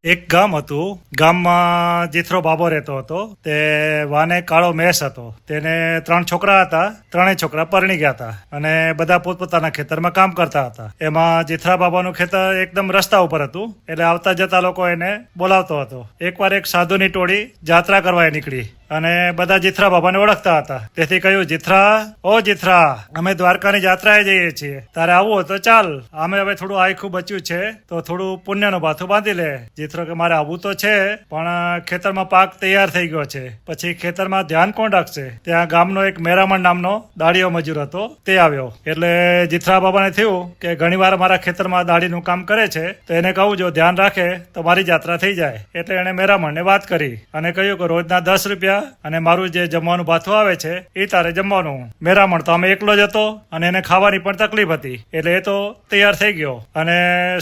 એક ગામ હતું. ગામમાં જીથરો બાબો રહેતો હતો. તે વાને કાળો મેષ હતો. તેને 3 છોકરા હતા. 3 છોકરા પરણી ગયા હતા અને બધા પોતપોતાના ખેતરમાં કામ કરતા હતા. એમાં જીથરા બાબાનું ખેતર એકદમ રસ્તા ઉપર હતું, એટલે આવતા જતા લોકો એને બોલાવતો હતો. એકવાર એક સાધુની ટોળી જાત્રા કરવા નીકળી અને બધા જીથરા બાબાને ઓળખતા હતા. તેથી કહ્યું, જીથરા, ઓ જીથરા, અમે દ્વારકાની જાત્રાએ જઈએ છીએ, તારે આવવું હોય તો ચાલ. અમે હવે થોડું આખું બચ્યું છે તો થોડું પુણ્યનું ભાથું બાંધી લે. જીથરો કે મારે આવવું તો છે, પણ ખેતરમાં પાક તૈયાર થઈ ગયો છે, પછી ખેતરમાં ધ્યાન કોણ રાખશે? ત્યાં ગામનો એક મેરામણ નામનો દાડીયો મજૂર હતો, તે આવ્યો. એટલે જીથરા બાબાને થયું કે ઘણીવાર મારા ખેતરમાં દાડીનું કામ કરે છે, તો એને કહું જો ધ્યાન રાખે તો મારી જાત્રા થઈ જાય. એટલે એને મેરામણને વાત કરી અને કહ્યું કે રોજના 10 રૂપિયા અને મારું જે જમવાનું ભાથું આવે છે એ તારે જમવાનું. મેરામણ તો અમે એકલો જ હતો અને એને ખાવાની પણ તકલીફ હતી, એટલે એ તો તૈયાર થઈ ગયો અને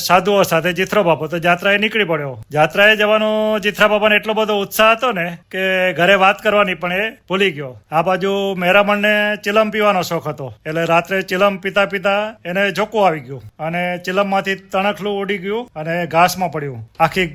સાધુઓ સાથે જીથરો બાબો તો જાત્રાએ નીકળી પડ્યો. જાત્રાએ જવાનો જીથરા બાબાને એટલો બધો ઉત્સાહ હતો ને કે ઘરે વાત કરવાની પણ એ ભૂલી ગયો. આ બાજુ મેરામણને ચિલમ પીવાનો શોખ હતો, એટલે રાત્રે ચિલમ પીતા પીતા એને ઝોકું આવી ગયું અને ચિલમમાંથી તણખલું ઉડી ગયું અને ઘાસમાં પડ્યું. આખી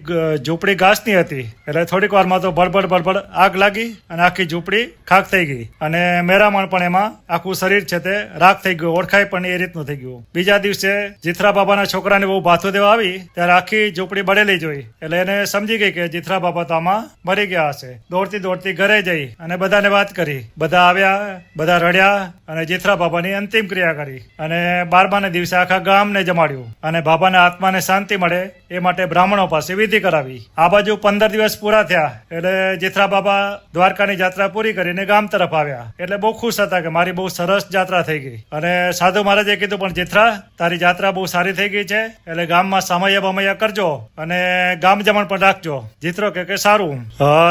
ઝૂંપડી ઘાસની હતી, એટલે થોડીક વારમાં તો બળબડ આગ લાગી અને આખી ઝૂંપડી ખાક થઈ ગઈ અને મેરામણ પણ એમાં આખું શરીર છે તે રાખ થઈ ગયું, ઓળખાય પણ એ રીતનું થઈ ગયું. બીજા દિવસે જીથરા બાબાના છોકરાને બહુ ભાથું દેવા આવી ત્યારે આખી ઝૂંપડી બળેલી જોઈ, એટલે એને સમજી ગઈ કે જીથરા બાબા તો આમાં મરી ગયા હશે. દોડતી ઘરે જઈ અને બધાને વાત કરી. બધા આવ્યા, બધા રડ્યા અને જીથરા બાબાની અંતિમ ક્રિયા કરી અને 12માને દિવસે આખા ગામને જમાડ્યું અને બાબાના આત્માને શાંતિ મળે એ માટે બ્રાહ્મણો પાસે વિધિ કરાવી. આ બાજુ 15 દિવસ પૂરા થયા એટલે જીથરા બાબા દ્વારકાની જાત્રા પૂરી કરીને ગામ તરફ આવ્યા. એટલે બહુ ખુશ હતા કે મારી બહુ સરસ જાત્રા થઈ ગઈ. અને સાધુ મહારાજે કીધું, પણ જીથરા, તારી જાત્રા બહુ સારી થઈ ગઈ છે, એટલે ગામમાં સામૈયા બમૈયા કરજો અને ગામ જમણ પણ રાખજો. જીથરો કે સારું.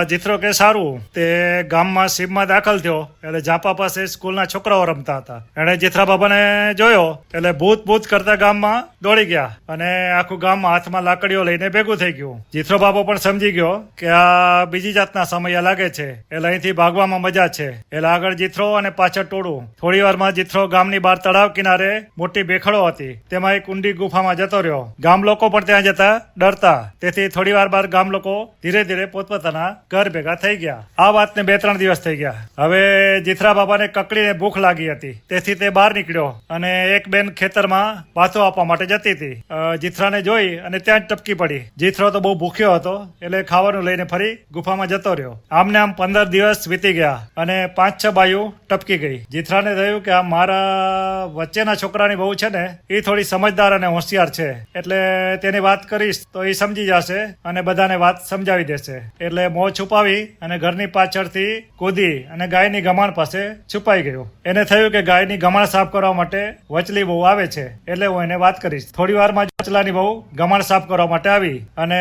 જીથરો કે સારું. તે ગામમાં શિબમાં દાખલ થયો એટલે ઝાપા પાસે સ્કૂલના છોકરાઓ રમતા હતા. એણે જીથરા બાબાને જોયો એટલે ભૂત કરતા ગામમાં દોડી ગયા અને આખું ગામમાં હાથમાં લાકડીઓ લઈને ભેગું થઈ ગયું. જીથરો બાબો પણ સમજી ગયો કે આ બીજી જાતના સમૈયા લાગે છે, એટલે અહીંથી ભાગવામાં મજા છે. એટલે આગળ જીથરો અને પાછળ ટોળું. થોડી વારમાં જીથરો ગામની બહાર તળાવ કિનારે મોટી બેખડો હતી, તેમાં એક ઊંડી ગુફામાં જતો રહ્યો. ગામ લોકો પણ ત્યાં જતા ડરતા, તેથી થોડી વાર બાદ ગામ લોકો ધીરે ધીરે પોતપોતાના ઘર ભેગા થઈ ગયા. આ વાતને 2-3 દિવસ થઈ ગયા. હવે જીથરા બાબાને કકડીને ભૂખ લાગી હતી, તેથી તે બહાર નીકળ્યો અને એક બેન ખેતરમાં ભાથું આપવા માટે જતી હતી. જીથરાને જોઈ અને ત્યાં જ ટપકી પડી. જીથરો તો બહુ ભૂખ્યો હતો, એટલે ખાવાનું લઈને ફરી ગુફામાં જતો રહ્યો. આમને આમ 15 દિવસ વીતી ગયા અને 5-6 બાયું ટપકી ગઈ. જીથરાને થયું કે આ મારા વચ્ચેના છોકરાની બહુ છે ને, એ થોડી સમજદાર અને હોશિયાર છે, એટલે તેની વાત કરીશ તો એ સમજી જશે અને બધાને વાત સમજાવી દેશે. એટલે મોં છુપાવી અને ઘરની પાછળથી કૂદી અને ગાયની ગમાણ પાસે છુપાઈ ગયો. એને થયું કે ગાયની ગમાણ સાફ કરવા માટે વચલી બહુ આવે છે, એટલે હું એને વાત કરીશ. થોડી વારમાં વચલાની બહુ ગમાણ સાફ કરવા માટે આવી અને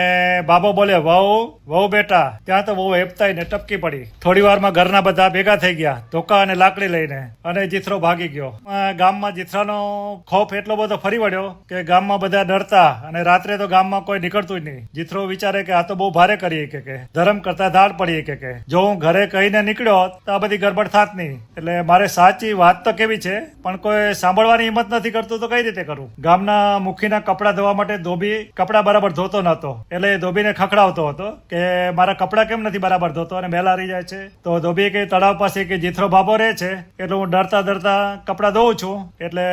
બાબો બોલે, વહુ બેટા. ત્યાં તો બહુ હેપતાઈને ટપકી પડી. થોડી વારમાં ઘરના બધા ભેગા થઈ ગયા, ધોકા અને લાકડી લઈને, અને જીથરો ભાગી ગયો. ગામમાં જીથરાનો ખોફ એટલો બધો ફરી વળ્યો કે ગામમાં બધા ડરતા અને રાત્રે તો ગામમાં કોઈ નીકળતું જ નહીં. જીથરો વિચારે કે આ તો બહુ ભારે કરી કે ધર્મ કરતા ધાડ પડી કે જો હું ઘરે કહીને નીકળ્યો તો આ બધી ગડબડ થાત નહીં. એટલે મારે સાચી વાત તો કેવી છે, પણ કોઈ સાંભળવાની હિંમત નથી કરતું તો કઈ રીતે કરું? ગામના મુખીના કપડા ધોવા માટે ધોબી કપડા બરાબર ધોતો નતો, એટલે ધોબીને ખખડાવતો હતો કે મારા કપડા કેમ નથી બરાબર ધોતો અને મેલા રહી જાય છે. તો ધોબી કે તળાવ પાસે કે જીથરો બાબો રહે છે, એટલે હું ડરતા કપડા ધોઉં છું, એટલે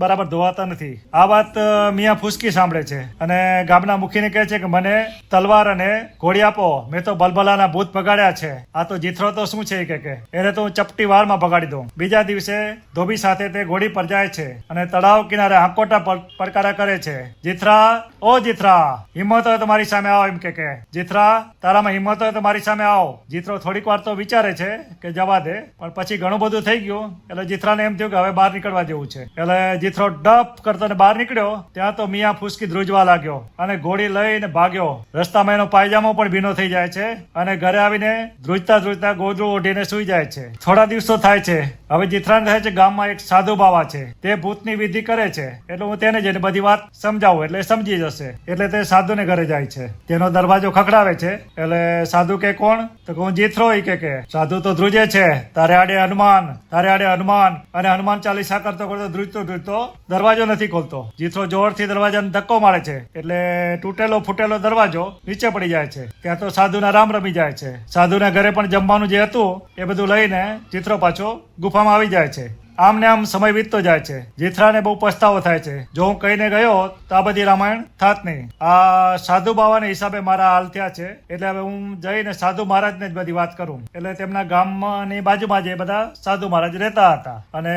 બરાબર ધોવાતા નથી. આ વાત મિયા ફૂસકી સાંભળે છે અને ગામના મુખીને કહે છે કે મને તલવાર અને ઘોડી આપો, મેં તો બલબલાના ભૂત ભગાડ્યા છે. આ તો જીથરો તો શું છે કે એને તો હું ચપટી વારમાં ભગાડી દઉં. બીજા દિવસે ધોબી સાથે તે ઘોડી પર જાય છે અને તળાવ કિનારે હાંકોટા પડકારા કરે છે. જીથરા, ઓ જીથરા, હિંમત હોય તો મારી સામે આવો. એમ કે જીથરા, તારામાં હિંમત હોય તો મારી સામે આવો. જીથરો થોડીક વાર તો વિચારે છે કે જવા દે, પણ પછી ઘણું બધું થઈ ગયું એટલે જીથરાને એમ થયું કે હવે બહાર નીકળવા જેવું છે. એટલે જીથરો ડપ કરતો ને બહાર નીકળ્યો. ત્યાં તો મિયા ફૂસકી ધ્રુજવા લાગ્યો અને ઘોડી લઈને ભાગ્યો. રસ્તામાં એનો પાયજામો પણ ભીનો થઈ જાય છે અને ઘરે આવીને ધ્રુજતા ગોદડું ઓઢીને સુઈ જાય છે. થોડા દિવસો થાય છે. હવે જીથરાને થાય છે ગામમાં એક સાધુ બાવા છે, તે ભૂતની વિધિ કરે છે, એટલે હું તેને જઈને બધી વાત વાત સમજાવું એટલે સમજી જશે. એટલે તે સાધુને ઘરે જાય છે. તેનો દરવાજો ખખડાવે છે. એટલે સાધુ કે કોણ? તો હું જીથરો કે સાધુ તો ધ્રુજે છે, તારે આડે હનુમાન, તારે આડે હનુમાન, અને હનુમાન ચાલીસા કરતો ધ્રુજતો દરવાજો નથી ખોલતો. જીથરો જોરથી દરવાજાને ધક્કો મારે છે એટલે તૂટેલો ફૂટેલો દરવાજો નીચે પડી જાય છે. ત્યાં તો સાધુના રામ રમી જાય છે. સાધુના ઘરે પણ જમવાનું જે હતું એ બધું લઈને જીથરો પાછો ગુફામાં આવી જાય છે. આમ ને આમ સમય વીતતો જાય છે. જીથરાને બહુ પસ્તાવો થાય છે, જો હું કહીને ગયો તો આ બધી રામાયણ થાત નહીં. આ સાધુ બાવાના હિસાબે મારા હાલ થયા છે. એટલે હવે હું જઈને સાધુ મહારાજને જ બધી વાત કરું. એટલે તેમના ગામની બાજુમાં જે બધા સાધુ મહારાજ રહેતા હતા અને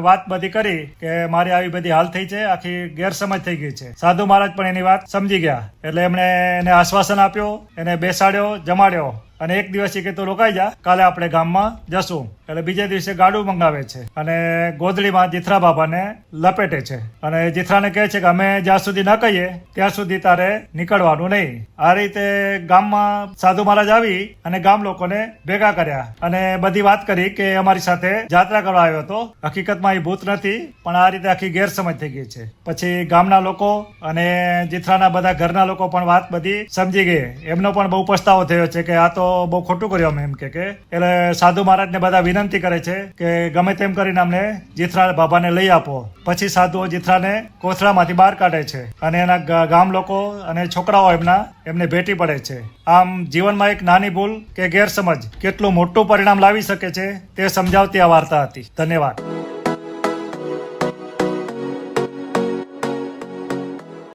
વાત બધી કરી કે મારી આવી બધી હાલ થઈ છે, આખી ગેરસમજ થઈ ગઈ છે. સાધુ મહારાજ પણ એની વાત સમજી ગયા. એટલે એમણે એને આશ્વાસન આપ્યો, એને બેસાડ્યો, જમાડ્યો અને એક દિવસ કે તું રોકાઈ જા, કાલે આપણે ગામમાં જશું. એટલે બીજે દિવસે ગાડું મંગાવે છે અને ગોદડીમાં જીથરા બાબાને લપેટે છે અને જીથરાને કહે છે કે અમે જ્યાં સુધી ન કહીએ ત્યાં સુધી તારે નીકળવાનું નહીં. આ રીતે ગામમાં સાધુ મહારાજ આવી અને ગામ લોકોને ભેગા કર્યા અને બધી વાત કરી કે અમારી સાથે જાત્રા કરવા આવ્યો હતો, હકીકતમાં એ ભૂત નથી, પણ આ રીતે આખી ગેરસમજ થઈ ગઈ છે. પછી ગામના લોકો અને જીથરાના બધા ઘરના લોકો પણ વાત બધી સમજી ગઈ. એમનો પણ બહુ પસ્તાવો થયો છે કે આ તો બહુ ખોટું કર્યું અમે એમ કે. એટલે સાધુ મહારાજને બધા વિનંતી કરે છે કે ગમે તેમ કરીને અમને જીથરા બાબાને લઈ આપો. પછી સાધુઓ જીથરાને કોથળામાંથી બહાર કાઢે છે અને એના ગામ લોકો અને છોકરાઓ એમને ભેટી પડે છે. આમ જીવનમાં એક નાની ભૂલ કે ગેરસમજ કેટલું મોટું પરિણામ લાવી શકે છે તે સમજાવતી આ વાર્તા હતી. ધન્યવાદ.